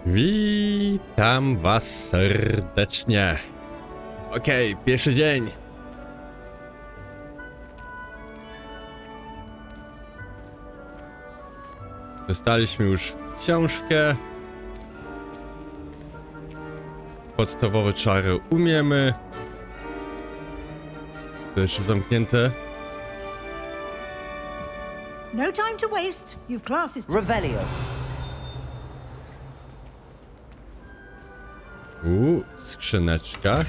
Witam was serdecznie. Okej, pierwszy dzień. Dostaliśmy już książkę. Podstawowe czary umiemy. To jeszcze zamknięte. No time to waste. You've classes to... Revelio. Skrzyneczka.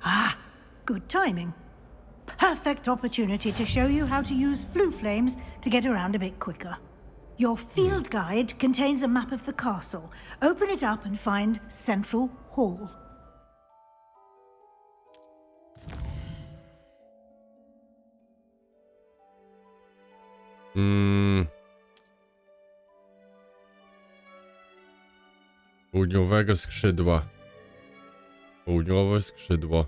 Ah, good timing. Perfect opportunity to show you how to use flue flames to get around a bit quicker. Your field guide contains a map of the castle. Open it up and find Central Hall. Południowego skrzydła. Południowe skrzydło.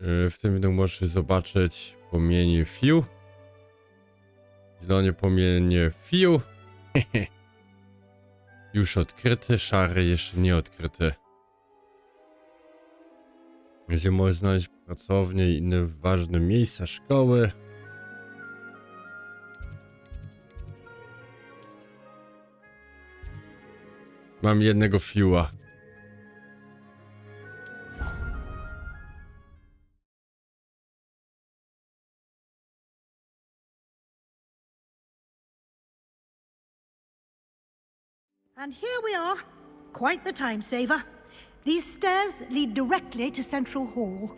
W tym widok możesz zobaczyć płomienie fiu. Zielone płomienie fiu. Już odkryty, szary jeszcze nie odkryty. Gdzie możesz znaleźć pracownię i inne ważne miejsca szkoły. Mam jednego fiua. And here we are. Quite the time saver. These stairs lead directly to Central Hall.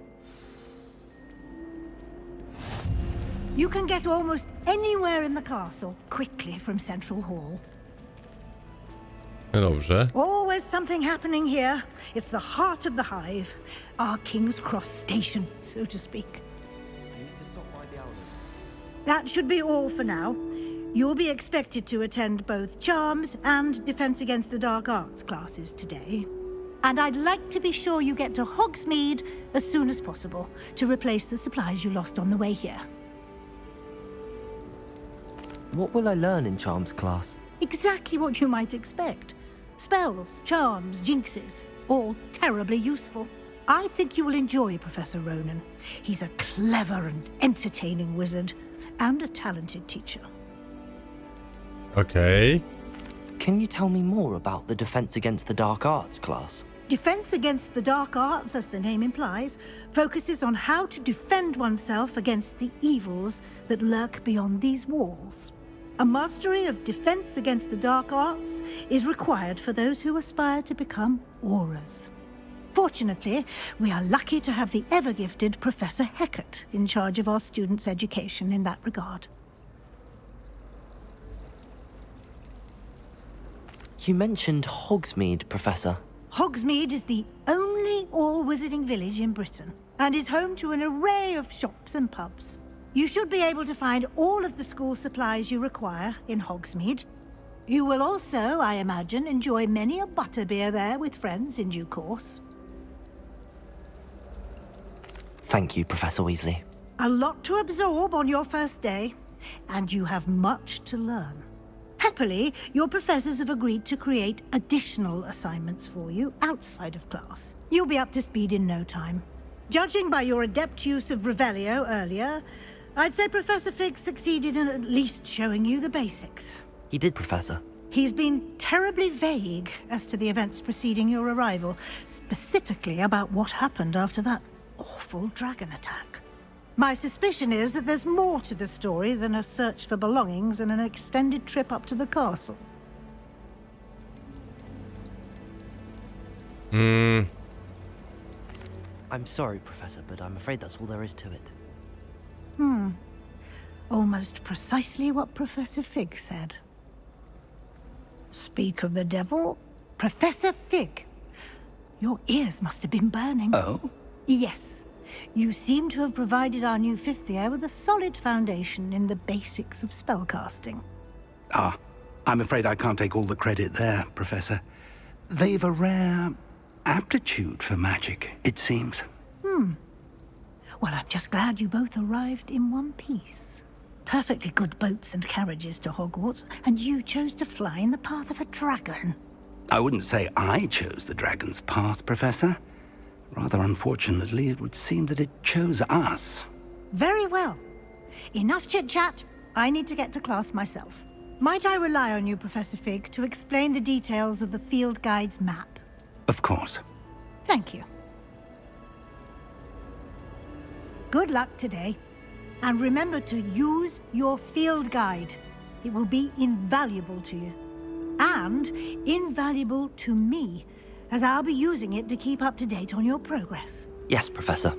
You can get almost anywhere in the castle quickly from Central Hall. Dobrze. Always something happening here. It's the heart of the hive. Our King's Cross station, so to speak. That should be all for now. You'll be expected to attend both Charms and Defense Against the Dark Arts classes today. And I'd like to be sure you get to Hogsmeade as soon as possible to replace the supplies you lost on the way here. What will I learn in Charms class? Exactly what you might expect. Spells, charms, jinxes, all terribly useful. I think you will enjoy Professor Ronan. He's a clever and entertaining wizard, and a talented teacher. Okay. Can you tell me more about the Defense Against the Dark Arts class? Defense Against the Dark Arts, as the name implies, focuses on how to defend oneself against the evils that lurk beyond these walls. A mastery of Defense Against the Dark Arts is required for those who aspire to become auras. Fortunately, we are lucky to have the ever-gifted Professor Hecat in charge of our students' education in that regard. You mentioned Hogsmeade, Professor. Hogsmeade is the only all-wizarding village in Britain and is home to an array of shops and pubs. You should be able to find all of the school supplies you require in Hogsmeade. You will also, I imagine, enjoy many a butterbeer there with friends in due course. Thank you, Professor Weasley. A lot to absorb on your first day, and you have much to learn. Happily, your professors have agreed to create additional assignments for you outside of class. You'll be up to speed in no time. Judging by your adept use of Revelio earlier, I'd say Professor Fig succeeded in at least showing you the basics. He did, Professor. He's been terribly vague as to the events preceding your arrival, specifically about what happened after that awful dragon attack. My suspicion is that there's more to the story than a search for belongings and an extended trip up to the castle. I'm sorry, Professor, but I'm afraid that's all there is to it. Almost precisely what Professor Fig said. Speak of the devil, Professor Fig. Your ears must have been burning. Oh? Yes. You seem to have provided our new fifth year with a solid foundation in the basics of spellcasting. I'm afraid I can't take all the credit there, Professor. They've a rare aptitude for magic, it seems. Well, I'm just glad you both arrived in one piece. Perfectly good boats and carriages to Hogwarts, and you chose to fly in the path of a dragon. I wouldn't say I chose the dragon's path, Professor. Rather unfortunately, it would seem that it chose us. Very well. Enough chit-chat. I need to get to class myself. Might I rely on you, Professor Fig, to explain the details of the field guide's map? Of course. Thank you. Good luck today. And remember to use your field guide. It will be invaluable to you. And invaluable to me, as I'll be using it to keep up to date on your progress. Yes, Professor.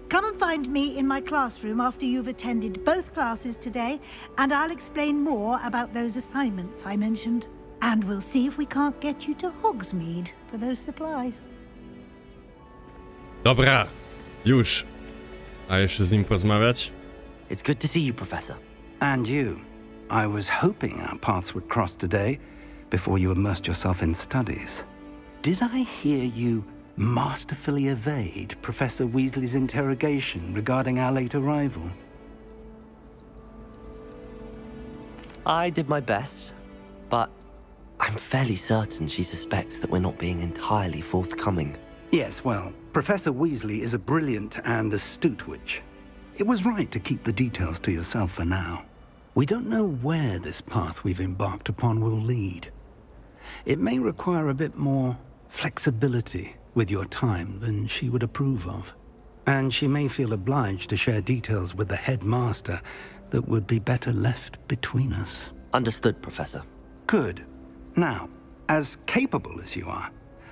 Come and find me in my classroom after you've attended both classes today, and I'll explain more about those assignments I mentioned. And we'll see if we can't get you to Hogsmeade for those supplies. Dobra, już. A jeszcze z nim porozmawiać? It's good to see you, Professor. And you. I was hoping our paths would cross today before you immersed yourself in studies. Did I hear you masterfully evade Professor Weasley's interrogation regarding our late arrival? I did my best, but I'm fairly certain she suspects that we're not being entirely forthcoming. Yes, well, Professor Weasley is a brilliant and astute witch. It was right to keep the details to yourself for now. We don't know where this path we've embarked upon will lead. It may require a bit more flexibility with your time than she would approve of. And she may feel obliged to share details with the headmaster that would be better left between us. Understood, Professor. Good. Now, as capable as you are,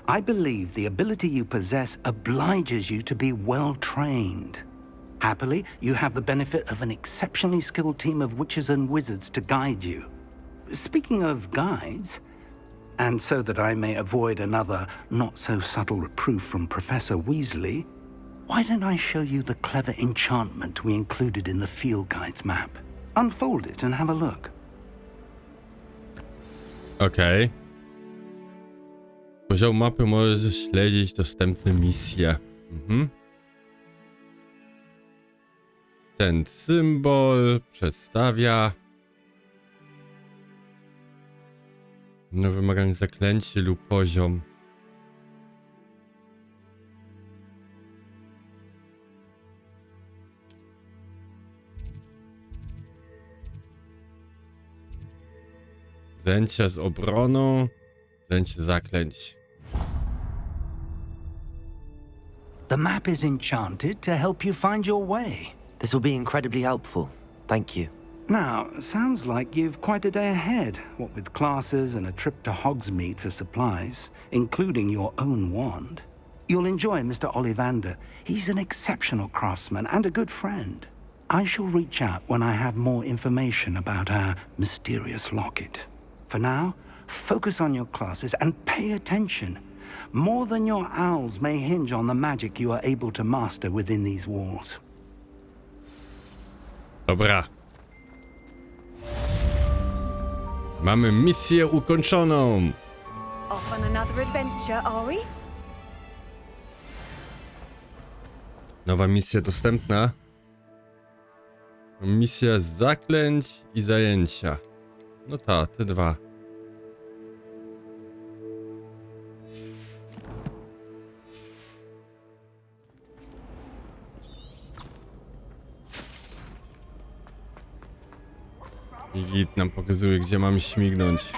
I believe the ability you possess obliges you to be well trained. Happily, you have the benefit of an exceptionally skilled team of witches and wizards to guide you. Speaking of guides, and so that I may avoid another not-so-subtle reproof from Professor Weasley, why don't I show you the clever enchantment we included in the field guide's map? Unfold it and have a look. Okej. Poziom mapy może śledzić dostępne misje. Ten symbol przedstawia wymagane zaklęcie lub poziom. Zajęcia z obroną, zajęcie zaklęć. The map is enchanted to help you find your way. This will be incredibly helpful. Thank you. Now, sounds like you've quite a day ahead, what with classes and a trip to Hogsmeade for supplies, including your own wand. You'll enjoy Mr. Ollivander. He's an exceptional craftsman and a good friend. I shall reach out when I have more information about our mysterious locket. For now, focus on your classes and pay attention. More than your owls may hinge on the magic you are able to master within these walls. Dobra. Mamy misję ukończoną. Off on another adventure, are we? Nowa misja dostępna. Misja zaklęć i zajęcia. No ta, te dwa. I git nam pokazuje, gdzie mamy śmignąć.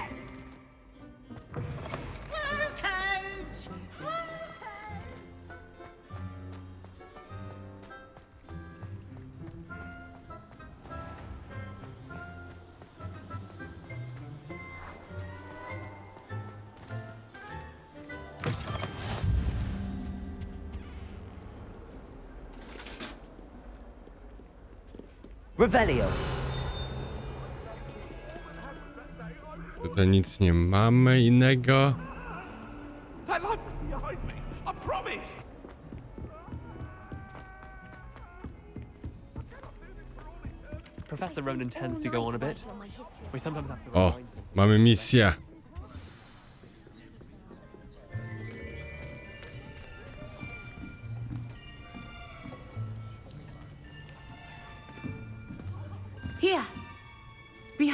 Revelio. Tutaj nic nie mamy innego. That light was behind me. I promise. Professor Ronan tends to go on a bit. We sometimes have to O, remind him. mamy misję.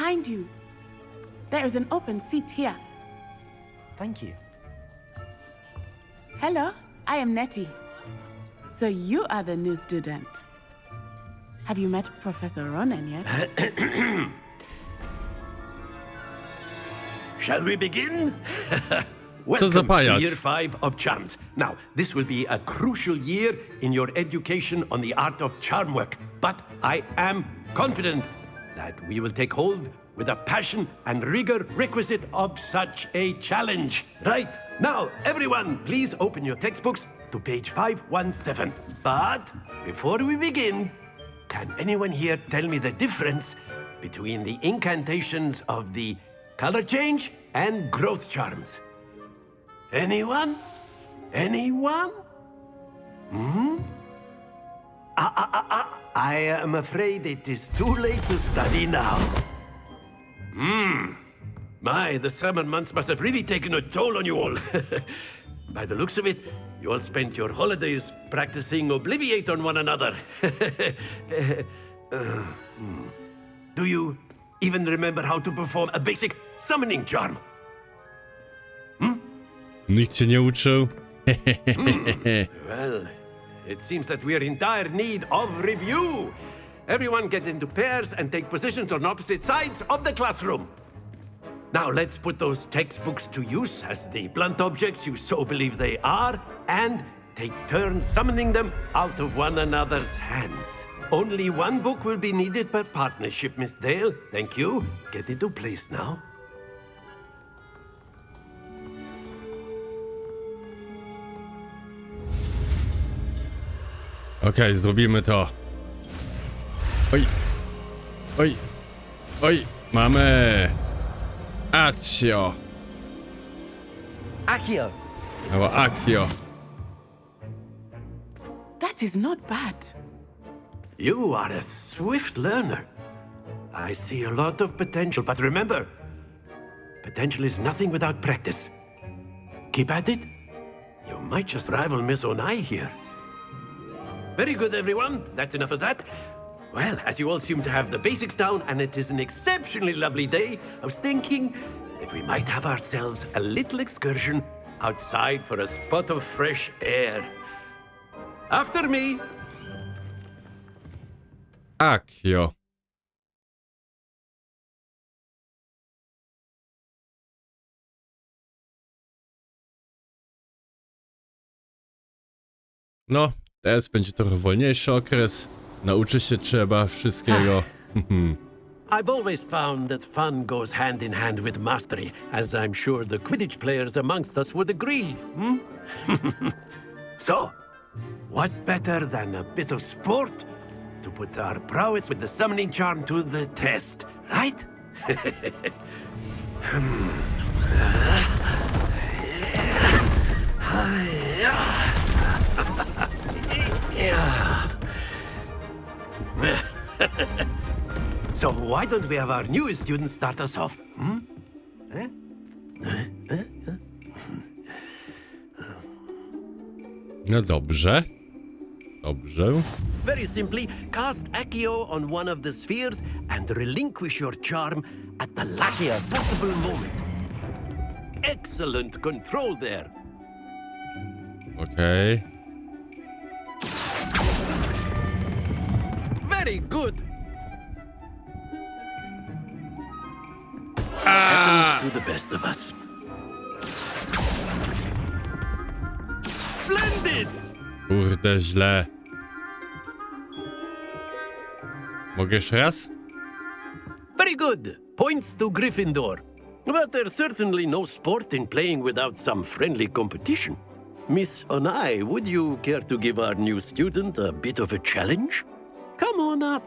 behind you. There is an open seat here. Thank you. Hello, I am Nettie. So you are the new student. Have you met Professor Ronan yet? Shall we begin? Co za Welcome to pajac. year 5 of charms. Now, this will be a crucial year in your education on the art of charm work. But I am confident that we will take hold with the passion and rigor requisite of such a challenge. Right, now, everyone, please open your textbooks to page 517. But before we begin, can anyone here tell me the difference between the incantations of the color change and growth charms? Anyone? Anyone? I am afraid it is too late to study now. My, the summer months must have really taken a toll on you all. By the looks of it, you all spent your holidays practicing Obliviate on one another. Do you even remember how to perform a basic summoning charm? Nikt cię nie uczył. Well, it seems that we are in dire need of review. Everyone get into pairs and take positions on opposite sides of the classroom. Now let's put those textbooks to use as the blunt objects you so believe they are, and take turns summoning them out of one another's hands. Only one book will be needed per partnership, Miss Dale. Thank you. Get into place now. Okej, zrobimy to. Oj. Oj. Oj. Mamy. Accio. Accio! Albo Accio. That is not bad. You are a swift learner. I see a lot of potential, but remember, potential is nothing without practice. Keep at it. You might just rival Miss Onai here. Very good, everyone. That's enough of that. Well, as you all seem to have the basics down, and it is an exceptionally lovely day, I was thinking that we might have ourselves a little excursion outside for a spot of fresh air. After me. Accio. No, teraz będzie trochę wolniejszy okres. Nauczyć się trzeba wszystkiego. I've always found that fun goes hand in hand with mastery, as I'm sure the Quidditch players amongst us would agree. So, what better than a bit of sport to put our prowess with the summoning charm to the test, right? So why don't we have our newest student start us off? No dobrze. Dobrze. Very simply, cast Accio on one of the spheres and relinquish your charm at the luckiest possible moment. Excellent control there. Okej. Very good. Happens to the best of us. Splendid! Kurde, źle. Mogę jeszcze raz? Very good. Points to Gryffindor. But there's certainly no sport in playing without some friendly competition. Miss Onai, would you care to give our new student a bit of a challenge? Come on up.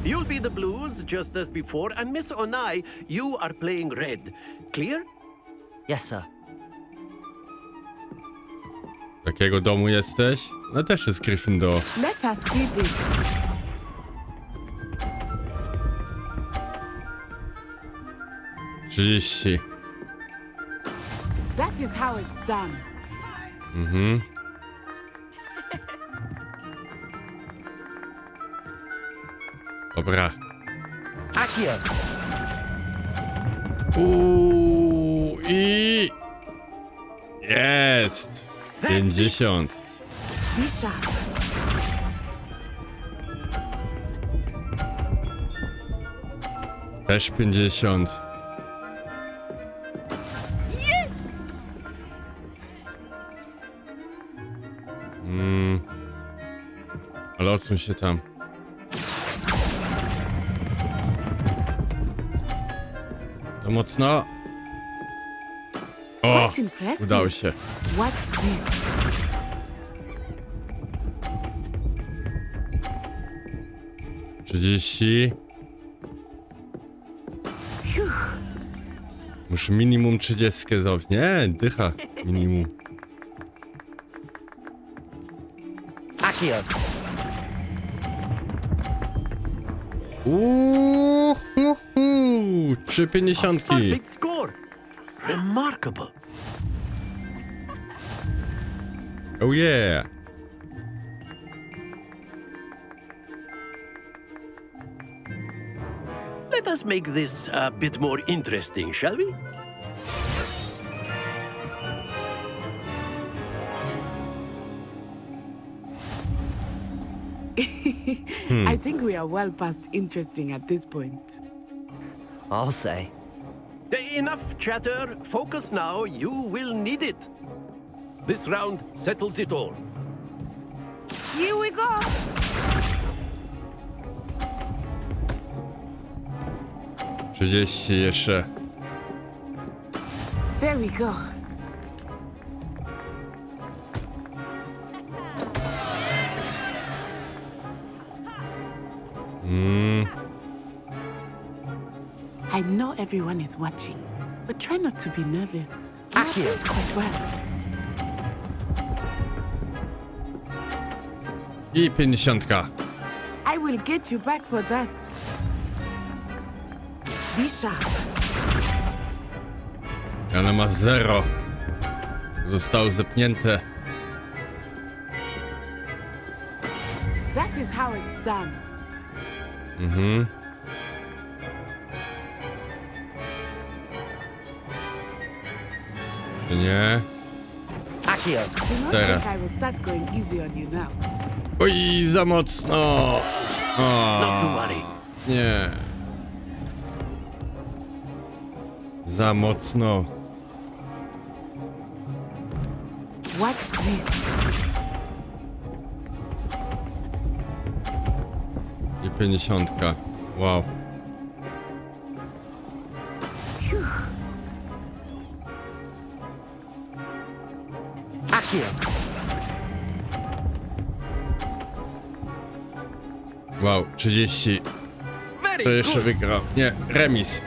You'll be the blues, just as before, and Miss Onai, you are playing red. Clear? Yes, sir. Z jakiego domu jesteś? No też jest Gryffindor. Let us see this. Trzydzieści. That is how it's done. Dobra. Accio! I... Jest! 50. Be sharp. Też 50. Yes! Ale odsuń się tam. To mocno. O! Quite impressive. Udało się. Watch this. Trzydzieści. Muszę minimum 30 zrobić. Nie, dycha. Minimum. Accio! Trzy 50. Perfect score. Remarkable. Oh yeah. Let us make this a bit more interesting, shall we? I think we are well past interesting at this point. I'll say. Enough chatter. Focus now. You will need it. This round settles it all. Here we go. Trzydzieści jeszcze. There we go. I know everyone is watching, but try not to be nervous. You are doing quite well. I 50. I will get you back for that. Be sharp. Ona ma 0. Zostało zepnięte. That is how it's done. Nie. Accio! Do not Teraz. think I will start going easy on you now. Oj, za mocno. Not to worry. Nie. Za mocno. Watch this. I 50. Wow. Accio! Wow, 30. Very To jeszcze good. wygra. Nie, remis.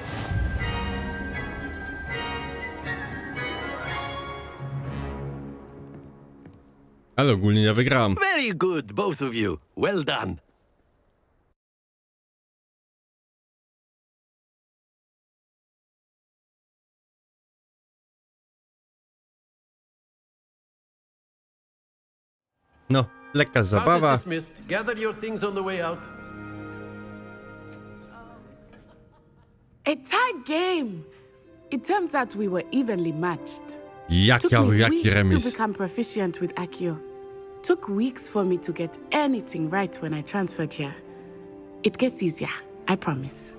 Ale ogólnie ja wygrałem. Very good, both of you. Well done. No, lekka Class is zabawa. dismissed. Gather your things on the way out. A tight game. It turns out we were evenly matched. Took Jaki me weeks to remis. become proficient with Accio. Took weeks for me to get anything right when I transferred here. It gets easier, I promise.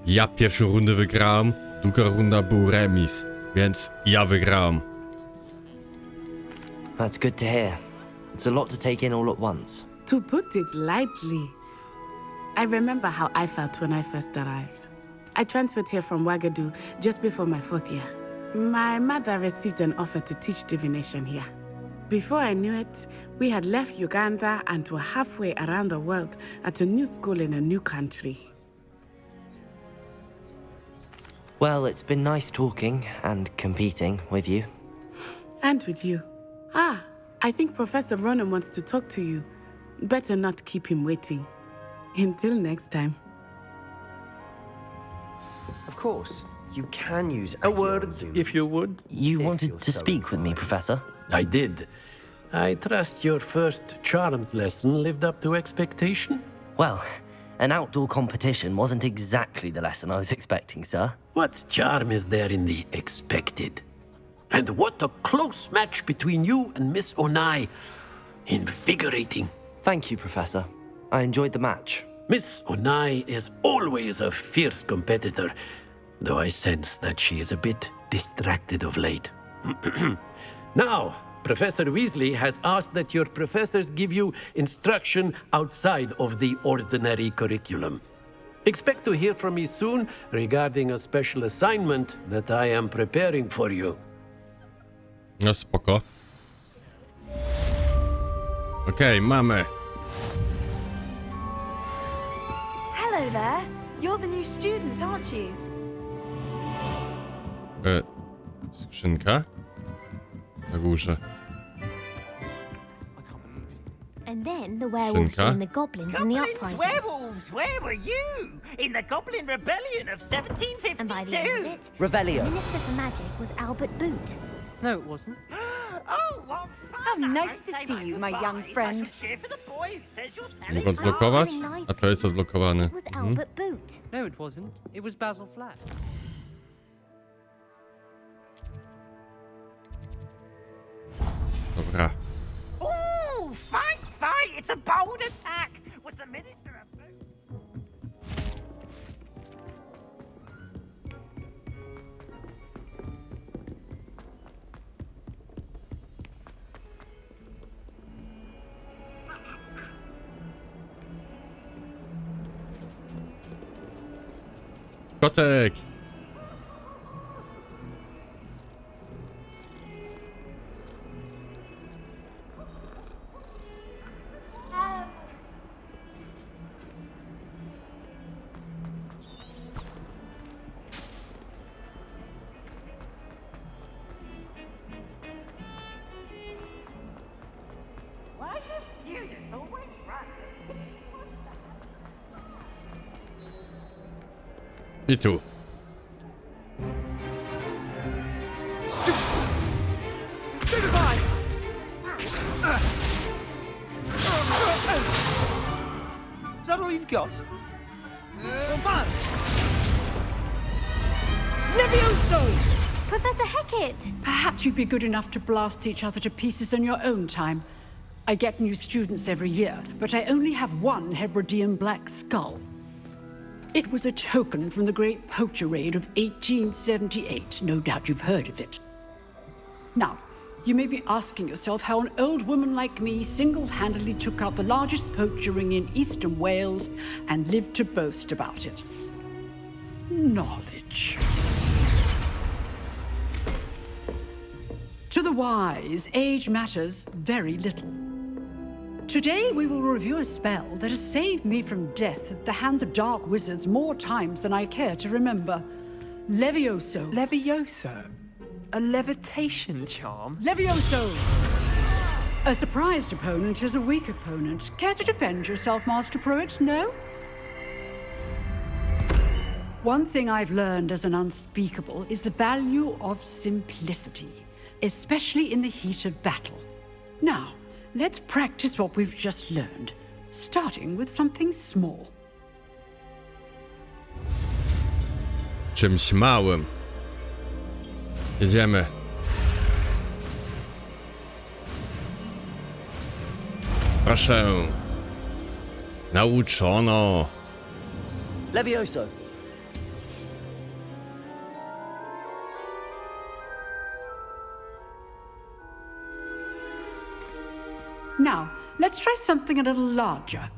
Ja pierwszą rundę wygrałem, druga runda był remis, więc ja wygrałem. That's good to hear. It's a lot to take in all at once. To put it lightly, I remember how I felt when I first arrived. I transferred here from Wagadu just before my 4th year. My mother received an offer to teach divination here. Before I knew it, we had left Uganda and were halfway around the world at a new school in a new country. Well, it's been nice talking and competing with you. And with you. Ah, I think Professor Ronan wants to talk to you. Better not keep him waiting. Until next time. Of course, you can use A word, if you would. You If wanted you're to so speak with me, inclined. Professor? I did. I trust your first charms lesson lived up to expectation? Well, an outdoor competition wasn't exactly the lesson I was expecting, sir. What charm is there in the expected? And what a close match between you and Miss Onai. Invigorating. Thank you, Professor. I enjoyed the match. Miss Onai is always a fierce competitor, though I sense that she is a bit distracted of late. Now, Professor Weasley has asked that your professors give you instruction outside of the ordinary curriculum. Expect to hear from me soon regarding a special assignment that I am preparing for you. No spoko. Okej, mamy. Hello there. You're the new student, aren't you? Skrzynka? Na górze. And then the werewolves Szynka. joined the goblins in the uprising. Werewolves! Where were you? In the Goblin Rebellion of And by the end of 1752! it, Revelio. Minister for Magic was Albert Boot. No, it wasn't. Oh, what How fun! nice I to say see you, my goodbyes. young I friend. shall cheer for the boy who says you're telling Mogę odblokować? nice. A to jest odblokowany. It was Albert Boot. No, it wasn't. It was Basil Flat. Dobra. Ooh, fight, fight! It's a bold attack! Was the Minister of Kotek! Why do students always run? I tu. Is that all you've got? Professor Hecat! Perhaps you'd be good enough to blast each other to pieces in your own time. I get new students every year, but I only have one Hebridean black skull. It was a token from the Great Poacher Raid of 1878. No doubt you've heard of it. Now, you may be asking yourself how an old woman like me single-handedly took out the largest poacher ring in eastern Wales and lived to boast about it. Knowledge. To the wise, age matters very little. Today we will review a spell that has saved me from death at the hands of dark wizards more times than I care to remember. Levioso. Levioso? A levitation charm? Levioso! A surprised opponent is a weak opponent. Care to defend yourself, Master Pruitt? No? One thing I've learned as an unspeakable is the value of simplicity, especially in the heat of battle. Now, let's practice what we've just learned, starting with something small. Czymś małym. Jedziemy. Proszę. Nauczono. Levioso. Now, let's try something a little larger.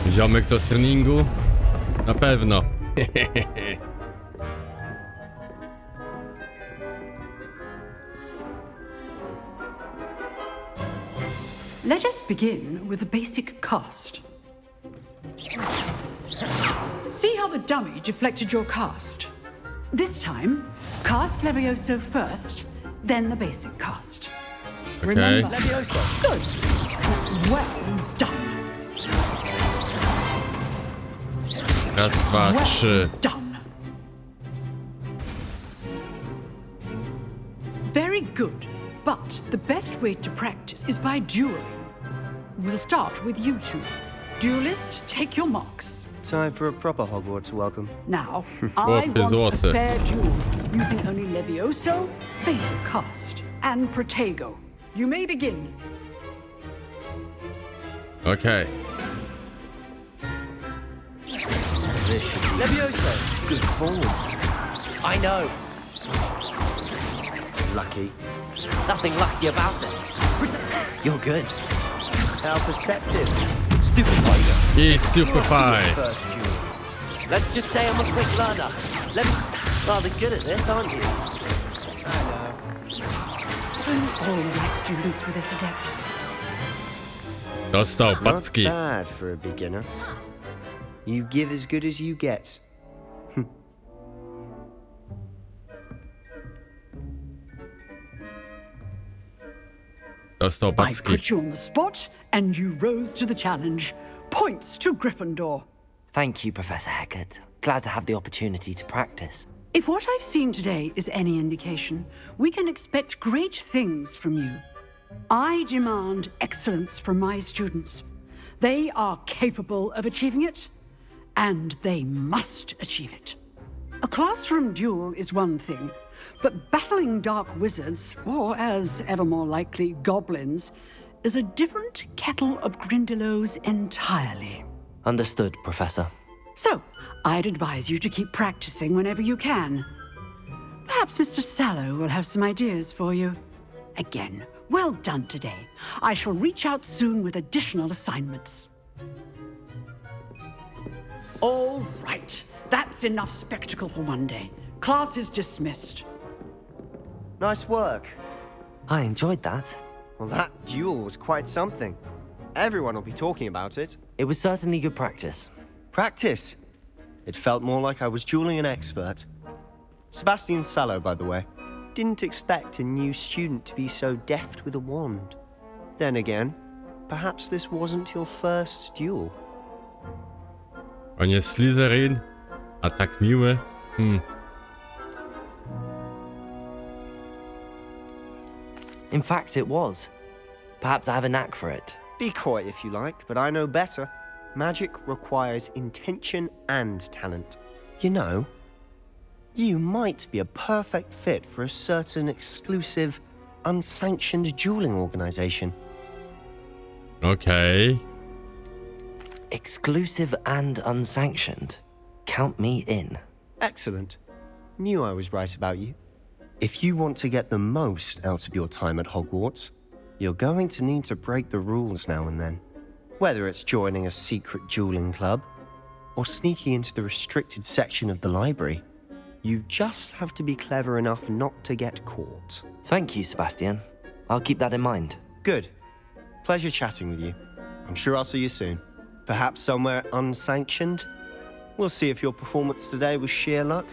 Ziomek do treningu? Na pewno. Let us begin with the basic cast. See how the dummy deflected your cast? This time, cast Levioso first, then the basic cast. Okay. Remember. Levioso. Good. Well done. Raz, dwa, Well trzy. done. Very good. good. But the best way to practice is by dueling. We'll start with you two. Duelists, take your marks. Time for a proper Hogwarts welcome. Now, I want a fair duel, using only Levioso, basic cast, and Protego. You may begin. Okay. Levioso, good forward. I know. Lucky. Nothing lucky about it. You're good. How perceptive. Stupefied. He's stupefied. First duel. Let's just say I'm a quick learner. Rather good at this, aren't you? All my students were this adept. Dostał Not packi. bad for a beginner. You give as good as you get. Dostał I packi. put you on the spot, and you rose to the challenge. Points to Gryffindor. Thank you, Professor Hecat. Glad to have the opportunity to practice. If what I've seen today is any indication, we can expect great things from you. I demand excellence from my students. They are capable of achieving it, and they must achieve it. A classroom duel is one thing, but battling dark wizards, or as ever more likely, goblins, is a different kettle of Grindylows entirely. Understood, Professor. So, I'd advise you to keep practicing whenever you can. Perhaps Mr. Sallow will have some ideas for you. Again, well done today. I shall reach out soon with additional assignments. All right, that's enough spectacle for one day. Class is dismissed. Nice work. I enjoyed that. Well, that duel was quite something. Everyone will be talking about it. It was certainly good practice. Practice? It felt more like I was dueling an expert. Sebastian Sallow, by the way. Didn't expect a new student to be so deft with a wand. Then again, perhaps this wasn't your first duel. On jest Slytherin, a tak miły. In fact, it was. Perhaps I have a knack for it. Be coy if you like, but I know better. Magic requires intention and talent. You know, you might be a perfect fit for a certain exclusive, unsanctioned dueling organization. Okay. Exclusive and unsanctioned. Count me in. Excellent. Knew I was right about you. If you want to get the most out of your time at Hogwarts, you're going to need to break the rules now and then. Whether it's joining a secret dueling club, or sneaking into the restricted section of the library, you just have to be clever enough not to get caught. Thank you, Sebastian. I'll keep that in mind. Good. Pleasure chatting with you. I'm sure I'll see you soon. Perhaps somewhere unsanctioned? We'll see if your performance today was sheer luck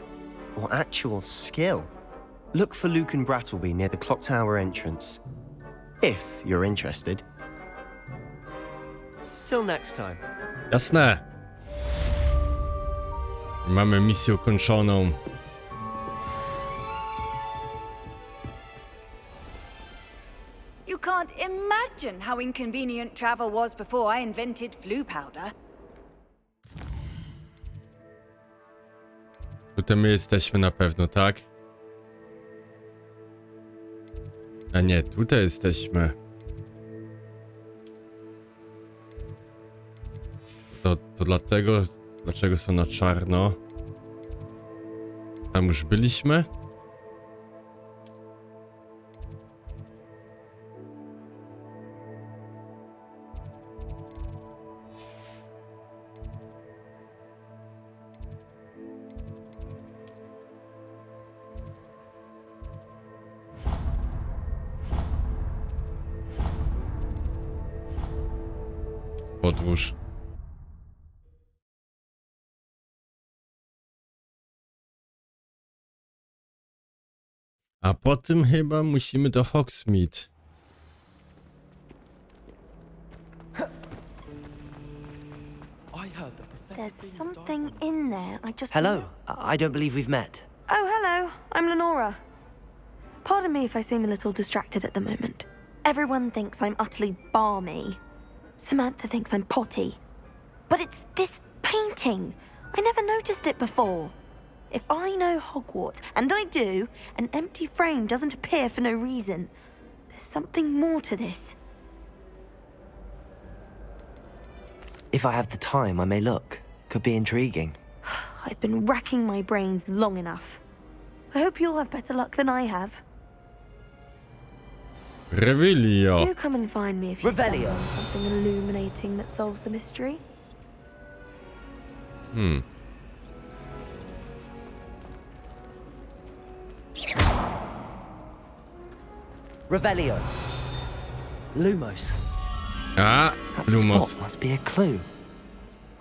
or actual skill. Look for Luke and Brattleby near the clock tower entrance. If you're interested. Till next time. Jasne. Mamy misję ukończoną. You can't imagine how inconvenient travel was before I invented flu powder. Tutaj my jesteśmy na pewno, tak? A nie, tutaj jesteśmy. To dlatego... Dlaczego są na czarno? Tam już byliśmy? Podróż. A potem chyba musimy do Hogsmeade. There's something in there. I just... Hello. I don't believe we've met. Oh, hello. I'm Lenora. Pardon me if I seem a little distracted at the moment. Everyone thinks I'm utterly balmy. Samantha thinks I'm potty. But it's this painting. I never noticed it before. If I know Hogwarts, and I do, an empty frame doesn't appear for no reason. There's something more to this. If I have the time, I may look. Could be intriguing. I've been racking my brains long enough. I hope you'll have better luck than I have. Revelio. Do come and find me if you stumble Revelio. on something illuminating that solves the mystery. Revelio. Lumos. A, That Lumos. spot must be a clue.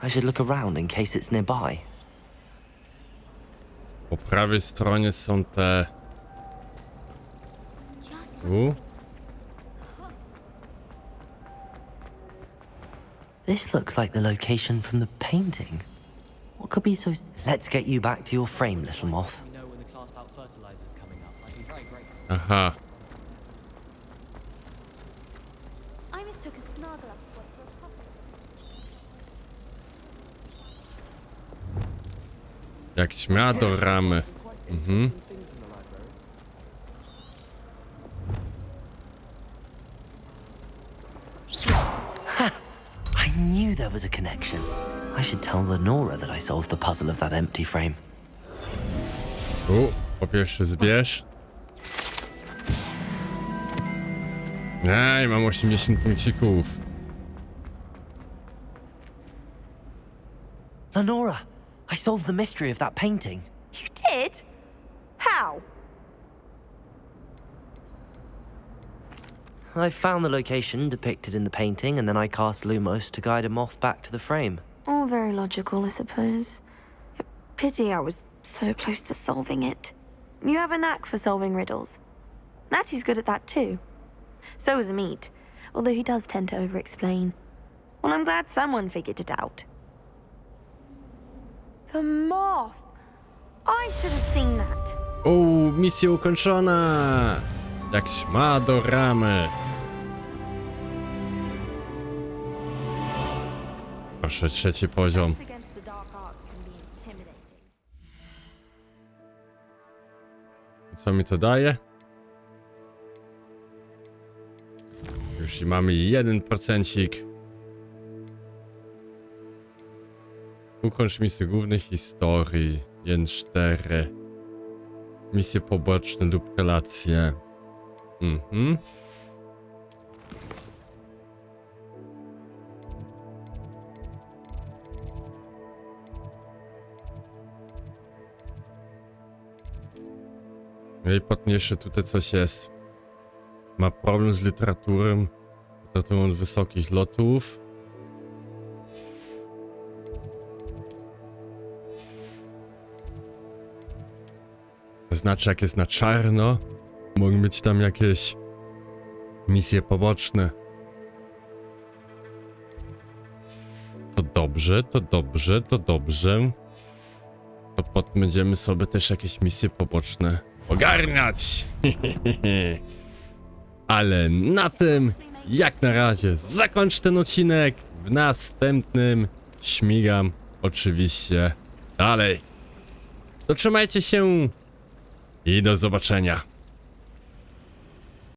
I should look around in case it's nearby. Po prawej stronie są te... This looks like the location from the painting. What could be so... Let's get you back to your frame, little moth. Aha. I mistook a snargle up spot for a puppet. Jak śmiała do ramy. I knew there was a connection. I should tell Lenora that I solved the puzzle of that empty frame. Po pierwsze zbierz. Aj, mam 80 punkcików. Lenora, I solved the mystery of that painting. You did? How? I found the location depicted in the painting, and then I cast Lumos to guide a moth back to the frame. All very logical, I suppose. Pity I was so close to solving it. You have a knack for solving riddles. Natty's good at that too. So is Meat, although he does tend to over-explain. Well, I'm glad someone figured it out. The moth! I should have seen that. O, misja ukończona! Jak śma do ramy. Proszę, 3. poziom. Against the dark arts can be intimidating. Co mi to daje? Już mamy 1%. Ukończ misję głównej historii. 1-4. Misje poboczne lub relacje. No i potem jeszcze tutaj coś jest. Ma problem z literaturą od wysokich lotów. To znaczy, jak jest na czarno, mogą być tam jakieś misje poboczne. To dobrze, to dobrze, to dobrze. To potem będziemy sobie też jakieś misje poboczne ogarniać. Ale na tym, jak na razie, zakończę ten odcinek. W następnym śmigam oczywiście dalej. To trzymajcie się i do zobaczenia.